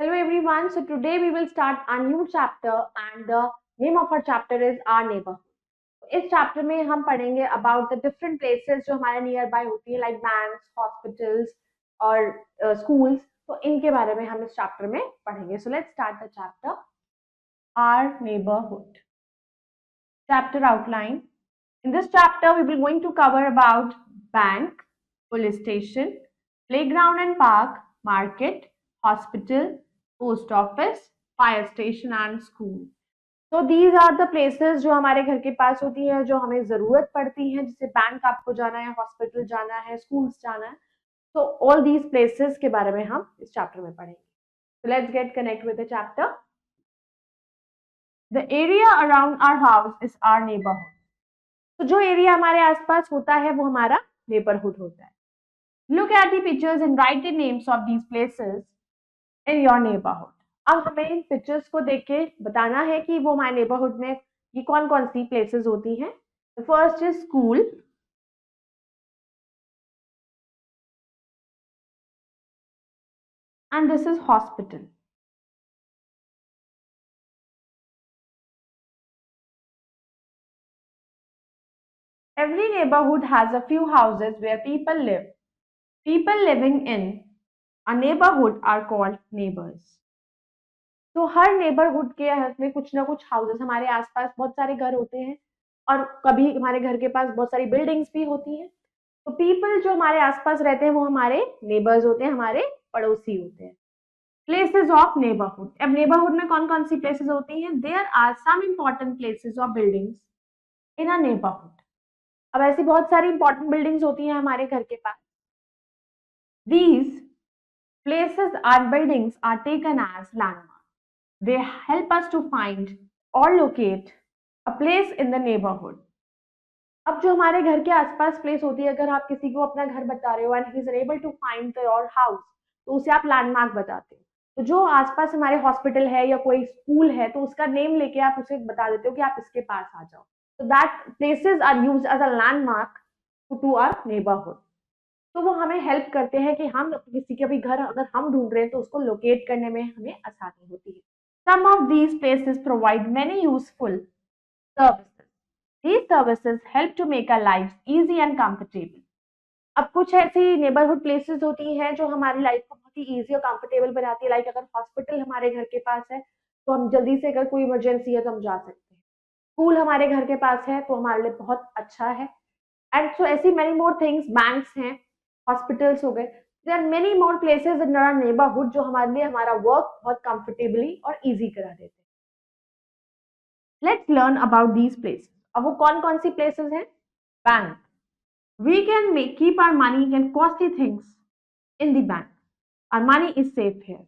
Hello everyone. So today we will start a new chapter and the name of our chapter is Our Neighborhood. इस chapter में हम पढ़ेंगे about the different places जो हमारे near by होती है like banks, hospitals और schools. तो इनके बारे में हम इस चैप्टर में पढ़ेंगे. So let's start the chapter our neighbourhood. Chapter outline. In this chapter we will going to cover about bank, police station, playground and park, market, hospital, post office, fire station and school. तो these are the places जो हमारे घर के पास होती है, जो हमें जरूरत पड़ती है, जैसे बैंक आपको जाना है, हॉस्पिटल जाना है, स्कूल्स जाना है. तो ऑल दीज प्लेसेस के बारे में हम इस चैप्टर में पढ़ेंगे. So let's get connect with the chapter. The area around our house is our neighborhood. तो जो एरिया हमारे आसपास होता है वो हमारा नेबरहुड होता है. Look at the pictures and write the names of these places in your neighborhood. अब हमें इन पिक्चर्स को देख के बताना है कि वो हमारे नेबरहुड में ये कौन कौन सी प्लेसेस होती हैं. The first is school, and this is hospital. Every neighborhood has a few houses where people live. People living in a neighborhood are called neighbors. तो हर नेबरहुड के में कुछ ना कुछ हाउसेस, हमारे आसपास बहुत सारे घर होते हैं और कभी हमारे घर के पास बहुत सारी बिल्डिंग्स भी होती हैं. तो पीपल जो हमारे आसपास रहते हैं वो हमारे नेबर्स होते हैं, हमारे पड़ोसी होते हैं. Places of neighbourhood. अब नेबरहुड में कौन कौन सी प्लेसेस होती हैं? There are some important places of buildings in a neighbourhood. अब ऐसी बहुत सारी इंपॉर्टेंट बिल्डिंग्स होती हैं हमारे घर के पास. These places or buildings are taken as landmarks. They help us to find or locate a place in the neighborhood. अब जो हमारे घर के आसपास प्लेस होती है, अगर आप किसी को अपना घर बता रहे हो and he is unable to find your house, तो उसे आप लैंडमार्क बताते हो. तो जो आसपास हमारे हॉस्पिटल है या कोई स्कूल है तो उसका नेम लेके आप उसे बता देते हो कि आप इसके पास आ जाओ. तो that places are used as a landmark to our neighbourhood. तो वो हमें हेल्प करते हैं कि हम किसी का भी घर अगर हम ढूंढ रहे हैं तो उसको लोकेट करने में हमें आसानी होती है. Some of these places provide many useful services. These services help to make our lives easy and comfortable. अब कुछ ऐसी नेबरहुड प्लेसेस होती हैं जो हमारी लाइफ को बहुत ही ईजी और कंफर्टेबल बनाती है. लाइक अगर हॉस्पिटल हमारे घर के पास है तो हम जल्दी से, अगर कोई इमरजेंसी है तो हम जा सकते हैं. स्कूल हमारे घर के पास है तो हमारे लिए बहुत अच्छा है. एंड सो ऐसी मेनी मोर थिंग्स. बैंक्स हैं, हॉस्पिटल्स हो गए. There are many more places in our neighbourhood जो हमारे लिए हमारा वर्क बहुत कंफर्टेबली और इजी करा देते हैं. Let's learn about these places. अब वो कौन कौन सी प्लेसेस हैं? Bank. We can make keep our money and costly things in the bank. Our money is safe here.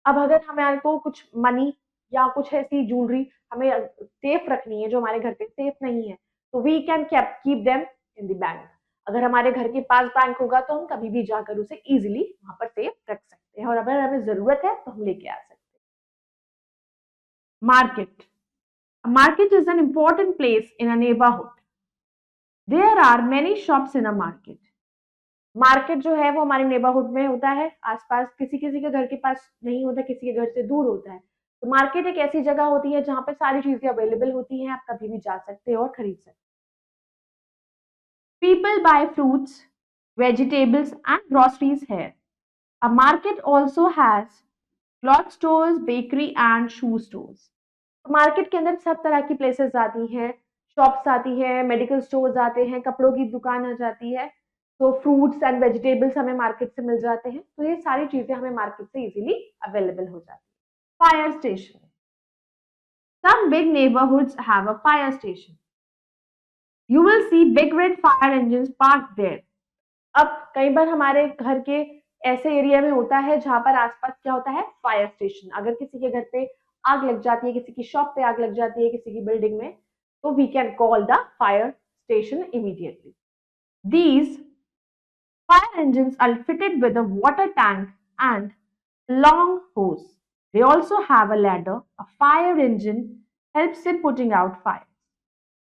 अब अगर हमारे को कुछ मनी या कुछ ऐसी ज्वेलरी हमें सेफ रखनी है जो हमारे घर पे सेफ नहीं है, तो we can keep them in the bank. अगर हमारे घर के पास बैंक होगा तो हम कभी भी जाकर उसे इजीली वहां पर सेफ रख सकते हैं और अगर हमें जरूरत है तो हम लेके आ सकते हैं. Market. Market is an important place in a neighbourhood. There are many shops in a market. Market जो है वो हमारे नेबरहुड में होता है आसपास. किसी किसी के घर के पास नहीं होता, किसी के घर से दूर होता है. तो मार्केट एक ऐसी जगह होती है जहां पर सारी चीजें अवेलेबल होती हैं, आप कभी भी जा सकते हो और खरीद सकते हो. People buy fruits, vegetables and groceries here. A market also has cloth stores, bakery and shoe stores. Market के अंदर सब तरह की प्लेसेस आती हैं, शॉप्स आती हैं, मेडिकल स्टोर्स आते हैं, कपड़ों की दुकान आ जाती है. तो फ्रूट्स एंड वेजिटेबल्स हमें मार्केट से मिल जाते हैं. तो ये सारी चीजें हमें मार्केट से इजीली अवेलेबल हो जाती है. Fire station. Some big neighborhoods have a fire station. You will see big red fire engines parked there. अब कई बार हमारे घर के ऐसे एरिया में होता है जहां पर आसपास क्या होता है? Fire station. अगर किसी के घर पे आग लग जाती है, किसी की शॉप पे आग लग जाती है, किसी की बिल्डिंग में, तो we can call the fire station immediately. These fire engines are fitted with a water tank and long hose. They also have a ladder. A fire engine helps in putting out fire.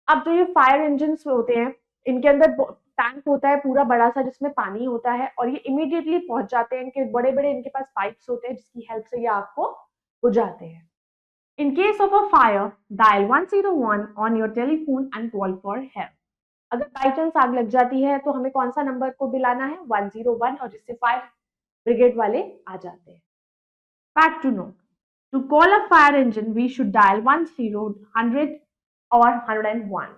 अब जो ये fire engine होते हैं इनके अंदर tank होता है पूरा बड़ा सा जिसमें पानी होता है, और ये इमीडिएटली पहुंच जाते हैं, इनके बड़े बड़े इनके पास पाइप्स होते हैं जिसकी हेल्प से ये आग को बुझाते हैं। In case of a fire, dial 101 on your telephone and call for help. अगर बाई चांस आग लग जाती है तो हमें कौन सा नंबर को बुलाना है? 101, और जिससे फायर ब्रिगेड वाले आ जाते हैं। Fact to know, to call a fire engine we should dial 100 और 101।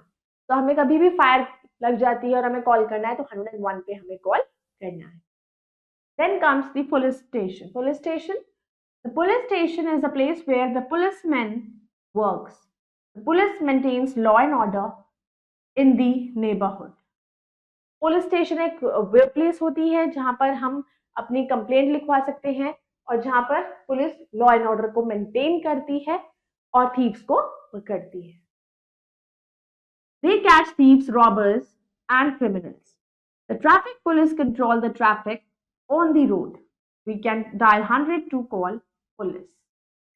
तो हमें कभी भी फायर लग जाती है और हमें कॉल करना है तो 101 पे हमें कॉल करना है। Then comes the police station. Police station. The police station is a place where the policeman works. The police maintains law and order in the neighborhood. Police station एक वेब प्लेस होती है जहां पर हम अपनी complaint लिखवा सकते हैं और जहां पर पुलिस लॉ एंड ऑर्डर को मेंटेन करती है और थीव्स को पकड़ती है। They catch thieves, robbers, and criminals. The traffic police control the traffic on the road. We can dial 100 to call police.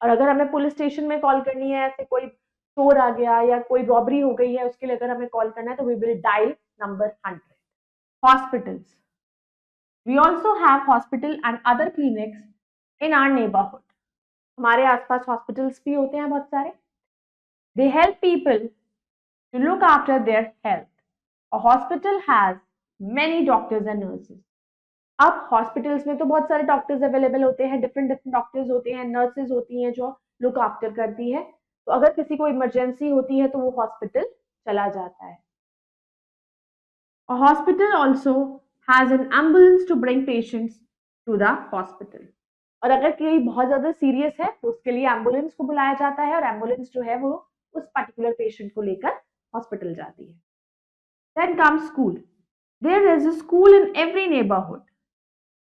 और अगर हमें पुलिस स्टेशन में कॉल करनी है, ऐसे कोई चोर आ गया या कोई रॉबरी हो गई है, उसके लिए अगर हमें कॉल करना है तो we will dial number 100. Hospitals. We also have hospital and other clinics in our neighborhood. हमारे आसपास हॉस्पिटल्स भी होते हैं बहुत सारे. They help people to look after their health. A hospital has many doctors and nurses. अब hospitals में तो बहुत सारे डॉक्टर्स अवेलेबल होते हैं, डिफरेंट डॉक्टर्स होते हैं, नर्सेज होती हैं जो लुक आफ्टर करती है। तो अगर किसी को इमरजेंसी होती है तो वो हॉस्पिटल चला जाता है। A hospital also has an ambulance to bring patients to the hospital. और अगर कोई बहुत ज्यादा सीरियस है तो उसके लिए एम्बुलेंस को बुलाया जाता है और एम्बुलेंस जो है वो उस पर्टिकुलर पेशेंट को लेकर हॉस्पिटल जाती है। Then comes school. There is a school in every neighborhood.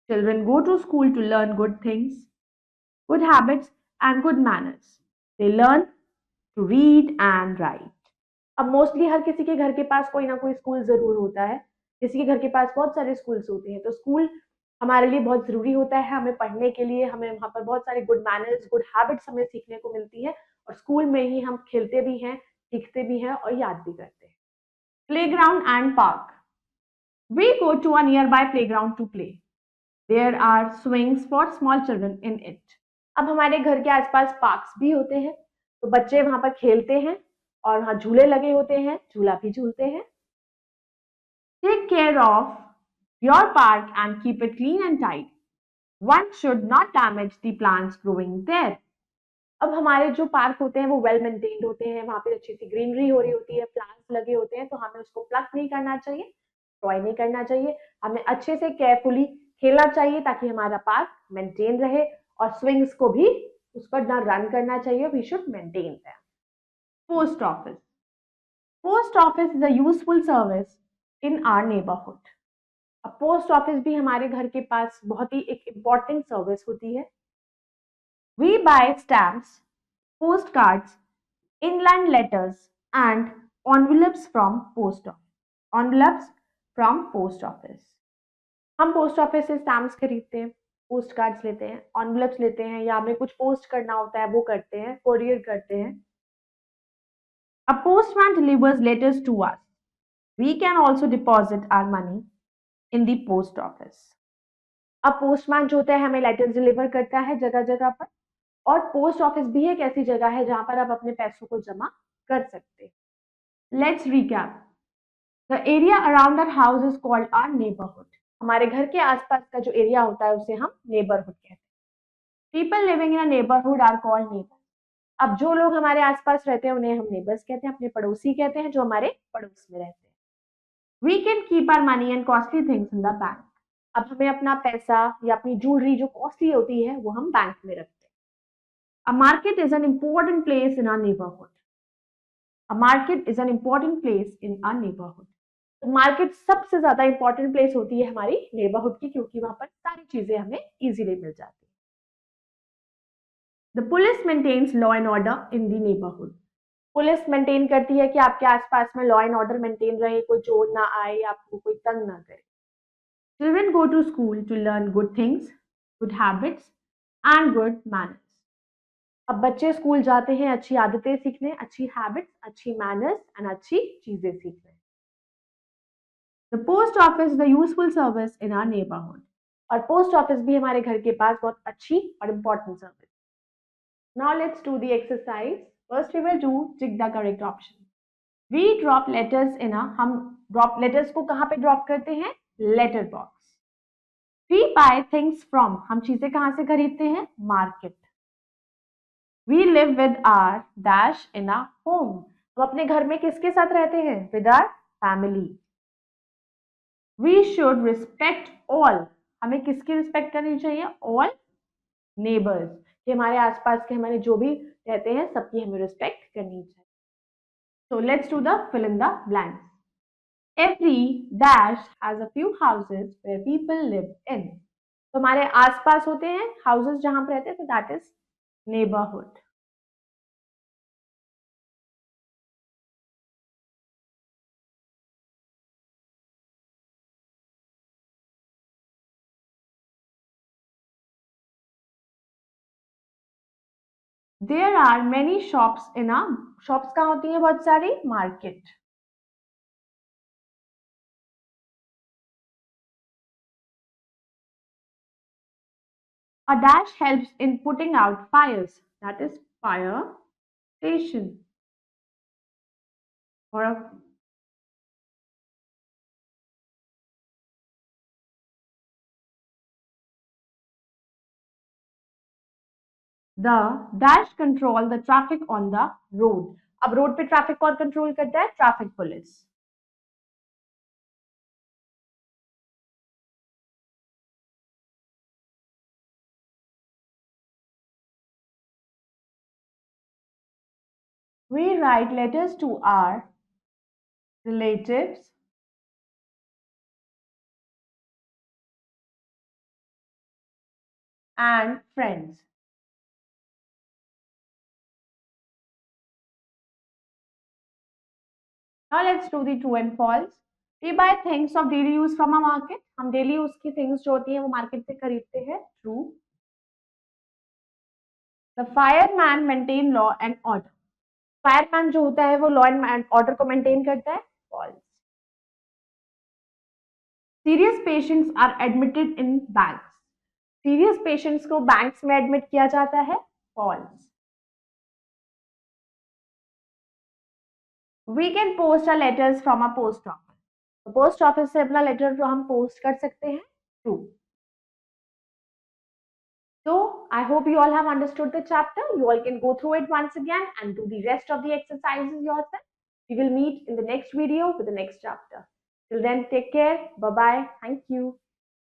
Children go to school to learn good things, good habits, and good manners. They learn to read and write. अब mostly हर किसी के घर के पास कोई ना कोई स्कूल जरूर होता है, किसी के घर के पास बहुत सारे स्कूल्स होते हैं, तो स्कूल हमारे लिए बहुत जरूरी होता है हमें पढ़ने के लिए। हमें वहाँ पर बहुत सारे गुड मैनर्स, गुड हैबिट्स हमें सीखने को मिलती है और स्कूल में ही हम खेलते भी हैं, सीखते भी हैं और याद भी करते हैं। Playground and park. We go to a nearby playground to play. There are swings for small children in it. अब हमारे घर के आसपास पार्क्स भी होते हैं, तो बच्चे वहां पर खेलते हैं और वहां झूले लगे होते हैं, झूला भी झूलते हैं। Take care of your park and keep it clean and tidy. One should not damage the plants growing there. अब हमारे जो पार्क होते हैं वो वेल मेंटेन्ड होते हैं, वहां पे अच्छी सी ग्रीनरी हो रही होती है, प्लांट्स लगे होते हैं, तो हमें उसको प्लक नहीं करना चाहिए, ट्रॉय नहीं करना चाहिए, हमें अच्छे से केयरफुली खेलना चाहिए ताकि हमारा पार्क मेंटेन रहे। और स्विंग्स को भी उस पर ना रन करना चाहिए, we should maintain them. Post office. Post office is a useful service in our neighbourhood. अब पोस्ट ऑफिस भी हमारे घर के पास बहुत ही एक इम्पॉर्टेंट सर्विस होती है। We buy stamps, postcards, inland letters, and envelopes from post office. Envelopes from post office. हम पोस्ट ऑफिस से स्टैम्प्स खरीदते हैं, पोस्ट कार्ड्स लेते हैं, एनवलप्स लेते हैं, या हमें कुछ पोस्ट करना होता है वो करते हैं, कोरियर करते हैं। A postman delivers letters to us. We can also deposit our money in the post office. अब पोस्टमैन जो होता है हमें लेटर्स डिलीवर करता है जगह जगह पर, और पोस्ट ऑफिस भी एक ऐसी जगह है जहां पर आप अपने पैसों को जमा कर सकते हैं। Let's recap. The area around our house is called our neighbourhood. हमारे घर के आसपास का जो एरिया होता है उसे हम नेबरहुड कहते हैं। People living in a neighbourhood are called neighbours. अब जो लोग हमारे आसपास रहते हैं उन्हें हम नेबर्स कहते हैं, अपने पड़ोसी कहते हैं जो हमारे पड़ोस में रहते हैं। We can keep our money and costly things in the bank. अब हमें अपना पैसा या अपनी ज्वेलरी जो कॉस्टली होती है वो हम बैंक में रखते हैं। A market is an important place in our neighborhood. A market is an important place in our neighborhood. तो मार्केट सबसे ज्यादा इंपॉर्टेंट प्लेस होती है हमारी नेबरहुड की, क्योंकि वहां पर सारी चीजें हमें इजीली मिल जाती है। The police maintains law and order in the neighborhood. Police maintain करती है कि आपके आसपास में लॉ एंड ऑर्डर मेंटेन रहे, कोई चोर ना आए, आपको कोई तंग ना करे। Children go to school to learn good things, good habits, and good manners. अब बच्चे स्कूल जाते हैं अच्छी आदतें सीखने, अच्छी हैबिट्स, अच्छी मैनर्स एंड अच्छी चीजें सीखने। The post office the useful service in our neighbourhood. और पोस्ट ऑफिस भी हमारे घर के पास बहुत अच्छी और important service. Now let's do the exercise. First we will do tick the correct option. We drop letters in a, हम ड्रॉप लेटर्स को कहाँ पे ड्रॉप करते हैं? Letter box. We buy things from, हम चीजें कहाँ से खरीदते हैं? Market. We live with are dash in a home, हम अपने घर में किसके साथ रहते हैं? With our family. We should respect all, हमें किसकी रिस्पेक्ट करनी चाहिए? ऑल नेबर्स, कि हमारे आसपास के हमारे जो भी रहते हैं सबकी हमें रिस्पेक्ट करनी चाहिए। So let's do the fill in the blanks. Every dash has a few houses where people live in. तो हमारे आसपास होते हैं houses जहां पर रहते हैं, तो that is neighborhood. There are many shops in a, shops कहाँ होती हैं? बहुत सारी, market. A dash helps in putting out fires, that is fire station. Or a, the dash control the traffic on the road. अब road पे traffic कौन control करता है? Traffic police. We write letters to our relatives and friends. Now let's do the true and false. We buy things of daily use from a market. हम daily use की things जो होती हैं वो market से खरीदते हैं. True. The fireman maintain law and order. Fireman जो होता है वो law and order को maintain करता है. False. Serious patients are admitted in banks. Serious patients को banks में admit किया जाता है. False. We can post our letters from a post office. तो पोस्ट ऑफिस से अपना लेटर जो हम पोस्ट कर सकते हैं. True. So I hope you all have understood the chapter. You all can go through it once again and do the rest of the exercises yourself. We will meet in the next video with the next chapter. Till then, take care. Bye bye. Thank you.